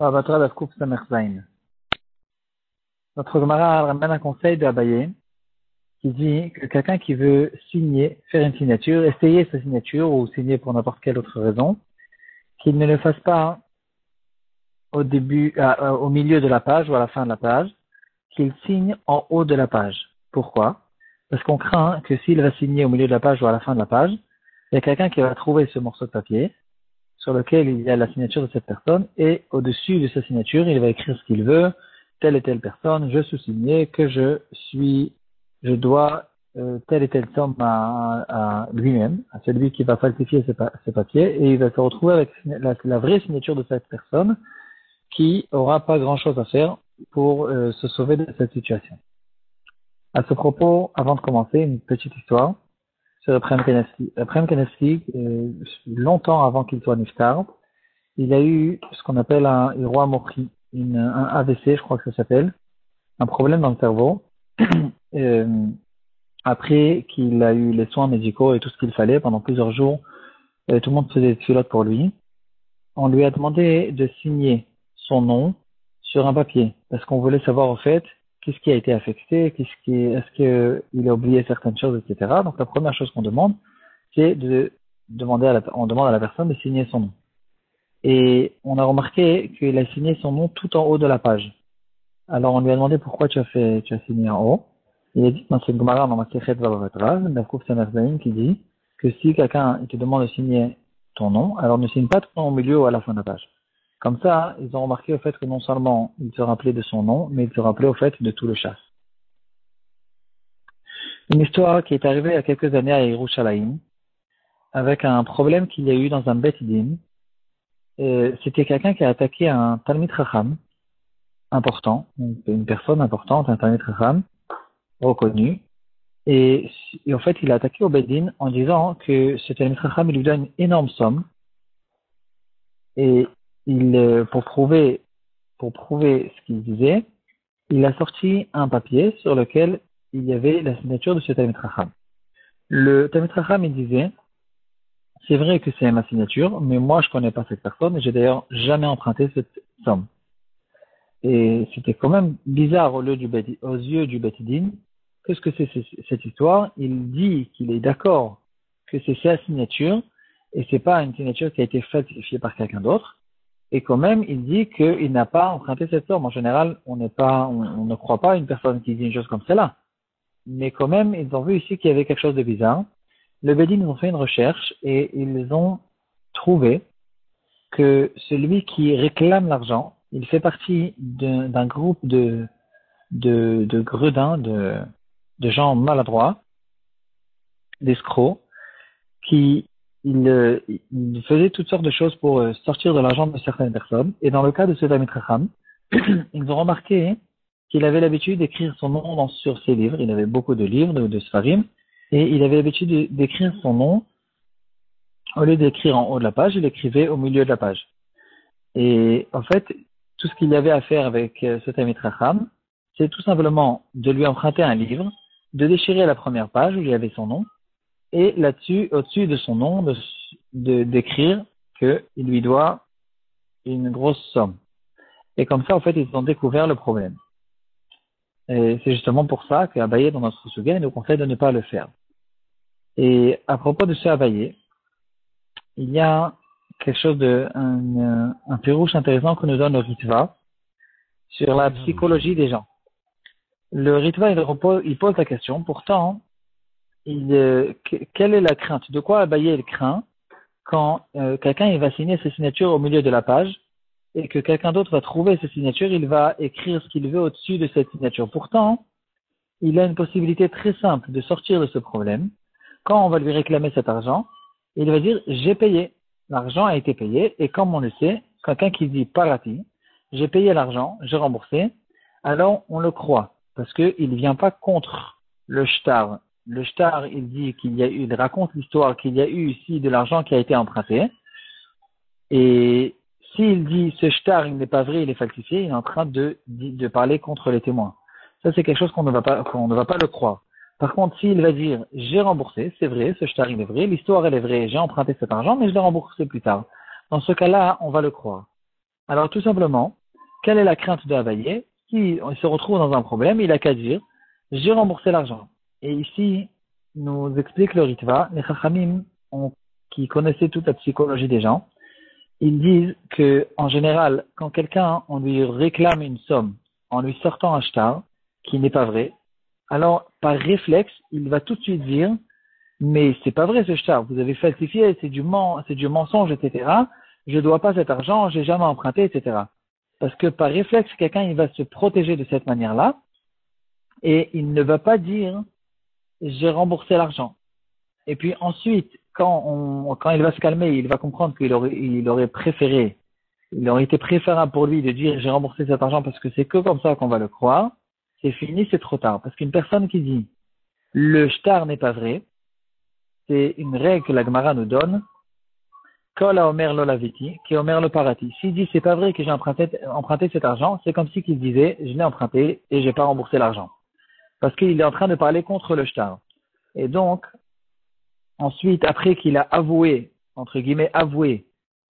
Batra Daf Kuf Samer Zayin. Notre Gemara ramène un conseil de Abaye qui dit que quelqu'un qui veut signer, faire une signature, essayer sa signature ou signer pour n'importe quelle autre raison, qu'il ne le fasse pas au début, au milieu de la page ou à la fin de la page, qu'il signe en haut de la page. Pourquoi? Parce qu'on craint que s'il va signer au milieu de la page ou à la fin de la page, il y a quelqu'un qui va trouver ce morceau de papier sur lequel il y a la signature de cette personne et au-dessus de sa signature, il va écrire ce qu'il veut, telle et telle personne, je sous-signé que je dois telle et telle somme à lui-même, à celui qui va falsifier ses papiers, et il va se retrouver avec la vraie signature de cette personne qui aura pas grand-chose à faire pour se sauver de cette situation. À ce propos, avant de commencer, une petite histoire sur Ephraim Kanevsky. Ephraim Kanevsky, longtemps avant qu'il soit niftar, il a eu ce qu'on appelle un roi mokri, un AVC, je crois que ça s'appelle, un problème dans le cerveau. Après qu'il a eu les soins médicaux et tout ce qu'il fallait pendant plusieurs jours, tout le monde faisait des filottes pour lui. On lui a demandé de signer son nom sur un papier, parce qu'on voulait savoir au fait qu'est-ce qui a été affecté, est-ce qu'il a oublié certaines choses, etc. Donc la première chose qu'on demande, c'est on demande à la personne de signer son nom. Et on a remarqué qu'il a signé son nom tout en haut de la page. Alors on lui a demandé pourquoi tu as signé en haut. Il a dit dans cette Gemara dans Masechet Bava Batra, Nafkuf Samer Zayin, qui dit que si quelqu'un te demande de signer ton nom, alors ne signe pas ton nom au milieu ou à la fin de la page. Comme ça, ils ont remarqué au fait que non seulement il se rappelait de son nom, mais il se rappelait au fait de tout le chasse. Une histoire qui est arrivée il y a quelques années à Yerushalayim, avec un problème qu'il y a eu dans un Bet Din. C'était quelqu'un qui a attaqué un Talmid Chacham important, une personne importante, un Talmid Chacham reconnu, et en fait il a attaqué au Bet Din en disant que ce Talmid Chacham il lui donne une énorme somme, et pour prouver ce qu'il disait, il a sorti un papier sur lequel il y avait la signature de ce Talmid Chacham. Le Talmid Chacham il disait, c'est vrai que c'est ma signature, mais moi je connais pas cette personne et j'ai d'ailleurs jamais emprunté cette somme. Et c'était quand même bizarre aux yeux du Bet Din. Qu'est-ce que c'est cette histoire? Il dit qu'il est d'accord que c'est sa signature et c'est pas une signature qui a été falsifiée par quelqu'un d'autre. Et quand même, il dit qu'il n'a pas emprunté cette somme. En général, on ne croit pas à une personne qui dit une chose comme celle-là. Mais quand même, ils ont vu ici qu'il y avait quelque chose de bizarre. Le Bet Din, ils ont fait une recherche et ils ont trouvé que celui qui réclame l'argent, il fait partie d'un groupe de gredins, de gens maladroits, d'escrocs, qui il faisait toutes sortes de choses pour sortir de l'argent de certaines personnes. Et dans le cas de ce Talmid Chacham, ils ont remarqué qu'il avait l'habitude d'écrire son nom sur ses livres. Il avait beaucoup de livres, de Sfarim, et il avait l'habitude d'écrire son nom. Au lieu d'écrire en haut de la page, il écrivait au milieu de la page. Et en fait, tout ce qu'il y avait à faire avec ce Talmid Chacham, c'est tout simplement de lui emprunter un livre, de déchirer la première page où il y avait son nom, et là-dessus, au-dessus de son nom, d'écrire qu'il lui doit une grosse somme. Et comme ça, en fait, ils ont découvert le problème. Et c'est justement pour ça qu'Abaye, dans notre Suga, nous conseille de ne pas le faire. Et à propos de ce Abaye, il y a quelque chose un pirouche intéressant que nous donne le Ritva sur la psychologie des gens. Le Ritva, il pose la question, pourtant, quelle est la crainte? De quoi Abaye il craint quand quelqu'un il va signer ses signatures au milieu de la page et que quelqu'un d'autre va trouver ses signatures, il va écrire ce qu'il veut au-dessus de cette signature. Pourtant, il a une possibilité très simple de sortir de ce problème. Quand on va lui réclamer cet argent, il va dire j'ai payé. L'argent a été payé et comme on le sait, quelqu'un qui dit parati, j'ai payé l'argent, j'ai remboursé, alors on le croit parce qu'il ne vient pas contre le shtar. Le shtar, il dit il raconte l'histoire qu'il y a eu ici de l'argent qui a été emprunté. Et s'il dit ce shtar, il n'est pas vrai, il est falsifié, il est en train de parler contre les témoins. Ça, c'est quelque chose qu'on ne va pas le croire. Par contre, s'il va dire j'ai remboursé, c'est vrai, ce shtar il est vrai, l'histoire elle est vraie, j'ai emprunté cet argent, mais je l'ai remboursé plus tard. Dans ce cas-là, on va le croire. Alors tout simplement, quelle est la crainte de Abaye? Si on se retrouve dans un problème, il a qu'à dire, j'ai remboursé l'argent. Et ici, nous explique le Ritva, les Chachamim, qui connaissaient toute la psychologie des gens, ils disent que, en général, quand quelqu'un, on lui réclame une somme en lui sortant un shtar, qui n'est pas vrai, alors, par réflexe, il va tout de suite dire, mais c'est pas vrai ce shtar, vous avez falsifié, c'est du mensonge, etc. Je dois pas cet argent, j'ai jamais emprunté, etc. Parce que par réflexe, quelqu'un, il va se protéger de cette manière-là, et il ne va pas dire, j'ai remboursé l'argent. Et puis ensuite, quand il va se calmer, il va comprendre qu'il aurait préféré, il aurait été préférable pour lui de dire j'ai remboursé cet argent parce que c'est que comme ça qu'on va le croire. C'est fini, c'est trop tard. Parce qu'une personne qui dit le shtar n'est pas vrai, c'est une règle que la Gemara nous donne. Kol haomer lo laviti, ki omer lo parati. S'il dit c'est pas vrai que j'ai emprunté cet argent, c'est comme si qu'il disait je l'ai emprunté et j'ai pas remboursé l'argent. Parce qu'il est en train de parler contre le shtar. Et donc, ensuite, après qu'il a avoué, entre guillemets, avoué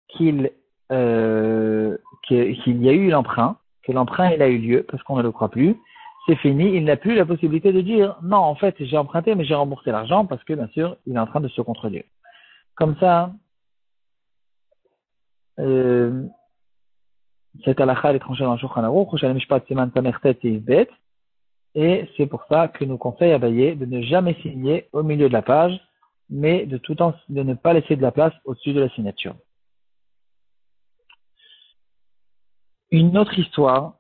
qu'il y a eu l'emprunt, que l'emprunt il a eu lieu, parce qu'on ne le croit plus, c'est fini, il n'a plus la possibilité de dire non, en fait, j'ai emprunté, mais j'ai remboursé l'argent, parce que bien sûr, il est en train de se contredire. Comme ça, cette halakha est tranchée dans le Shulchan Aruch, Shel Mishpat Siman Samech Tet Seif Bet, et c'est pour ça que nous conseille à Abaye de ne jamais signer au milieu de la page, mais de tout temps de ne pas laisser de la place au-dessus de la signature. Une autre histoire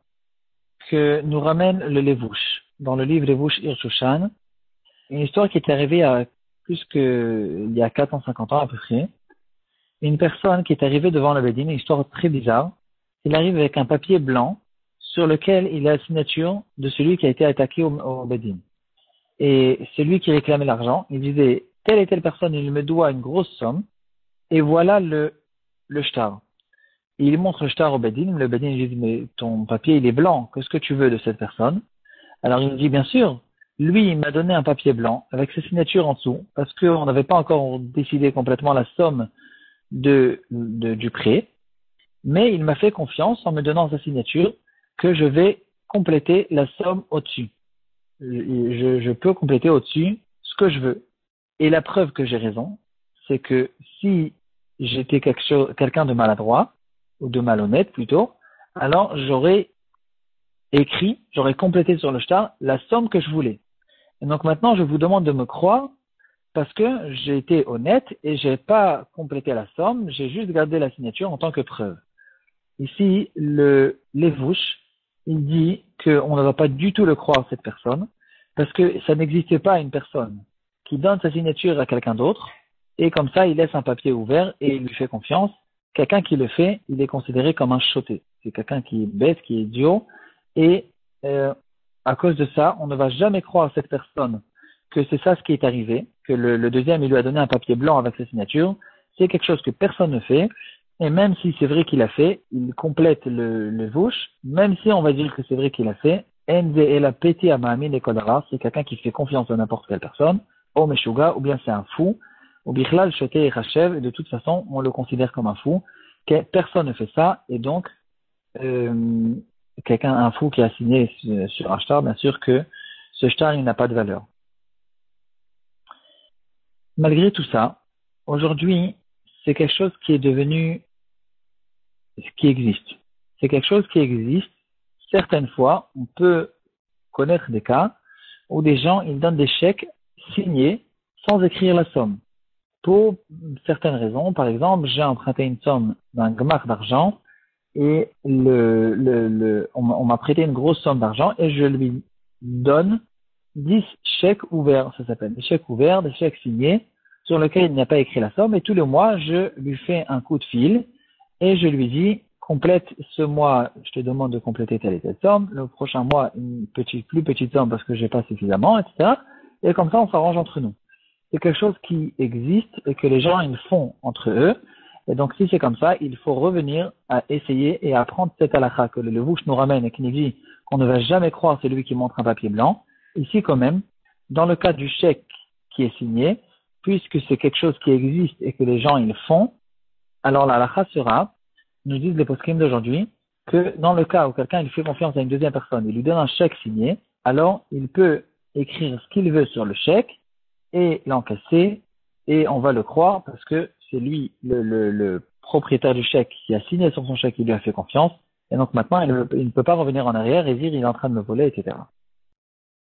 que nous ramène le Levouche, dans le livre Levouche Hirshushan, une histoire qui est arrivée il y a 450 ans à peu près. Une personne qui est arrivée devant le Bédine, une histoire très bizarre. Il arrive avec un papier blanc sur lequel il a la signature de celui qui a été attaqué au Bédine. Et celui qui réclamait l'argent, il disait, telle et telle personne, il me doit une grosse somme, et voilà le shtar. Et il montre le shtar au Bédine, le Bédine lui dit, mais ton papier, il est blanc, qu'est-ce que tu veux de cette personne? Alors il dit, bien sûr, lui, il m'a donné un papier blanc avec sa signature en dessous, parce qu'on n'avait pas encore décidé complètement la somme du prêt, mais il m'a fait confiance en me donnant sa signature que je vais compléter la somme au-dessus. Je peux compléter au-dessus ce que je veux. Et la preuve que j'ai raison, c'est que si j'étais quelqu'un de maladroit, ou de malhonnête plutôt, alors j'aurais complété sur le shtar la somme que je voulais. Et donc maintenant, je vous demande de me croire parce que j'ai été honnête et j'ai pas complété la somme, j'ai juste gardé la signature en tant que preuve. Ici, Levouche, il dit qu'on ne va pas du tout le croire cette personne parce que ça n'existe pas une personne qui donne sa signature à quelqu'un d'autre et comme ça, il laisse un papier ouvert et il lui fait confiance. Quelqu'un qui le fait, il est considéré comme un choté. C'est quelqu'un qui est bête, qui est idiot et à cause de ça, on ne va jamais croire à cette personne que c'est ça ce qui est arrivé, que le deuxième, il lui a donné un papier blanc avec sa signature. C'est quelque chose que personne ne fait. Et même si c'est vrai qu'il a fait, il complète le vouche, même si on va dire que c'est vrai qu'il a fait, c'est quelqu'un qui fait confiance à n'importe quelle personne, ou meshuga, ou bien c'est un fou, ou bichlal shoté et rachev, et de toute façon, on le considère comme un fou, que personne ne fait ça, et donc, un fou qui a signé sur un shtar, bien sûr que ce shtar, il n'a pas de valeur. Malgré tout ça, aujourd'hui, c'est quelque chose qui est devenu qui existe. C'est quelque chose qui existe. Certaines fois, on peut connaître des cas où des gens, ils donnent des chèques signés sans écrire la somme. Pour certaines raisons, par exemple, j'ai emprunté une somme d'un gmach d'argent et on m'a prêté une grosse somme d'argent et je lui donne 10 chèques ouverts, ça s'appelle des chèques ouverts, des chèques signés sur lesquels il n'y a pas écrit la somme et tous les mois, je lui fais un coup de fil et je lui dis, complète ce mois, je te demande de compléter telle et telle somme, le prochain mois, une plus petite somme parce que j'ai pas suffisamment, etc. Et comme ça, on s'arrange entre nous. C'est quelque chose qui existe et que les gens, ils font entre eux. Et donc, si c'est comme ça, il faut revenir à essayer et à apprendre cette halakha que le Levouche nous ramène et qui nous dit qu'on ne va jamais croire celui qui montre un papier blanc. Ici, quand même, dans le cas du chèque qui est signé, puisque c'est quelque chose qui existe et que les gens, ils font, alors la halakha sera, nous disent les poskim d'aujourd'hui, que dans le cas où quelqu'un il fait confiance à une deuxième personne, il lui donne un chèque signé, alors il peut écrire ce qu'il veut sur le chèque et l'encaisser et on va le croire parce que c'est lui le propriétaire du chèque qui a signé sur son chèque, il lui a fait confiance et donc maintenant il ne peut pas revenir en arrière et dire il est en train de me voler, etc.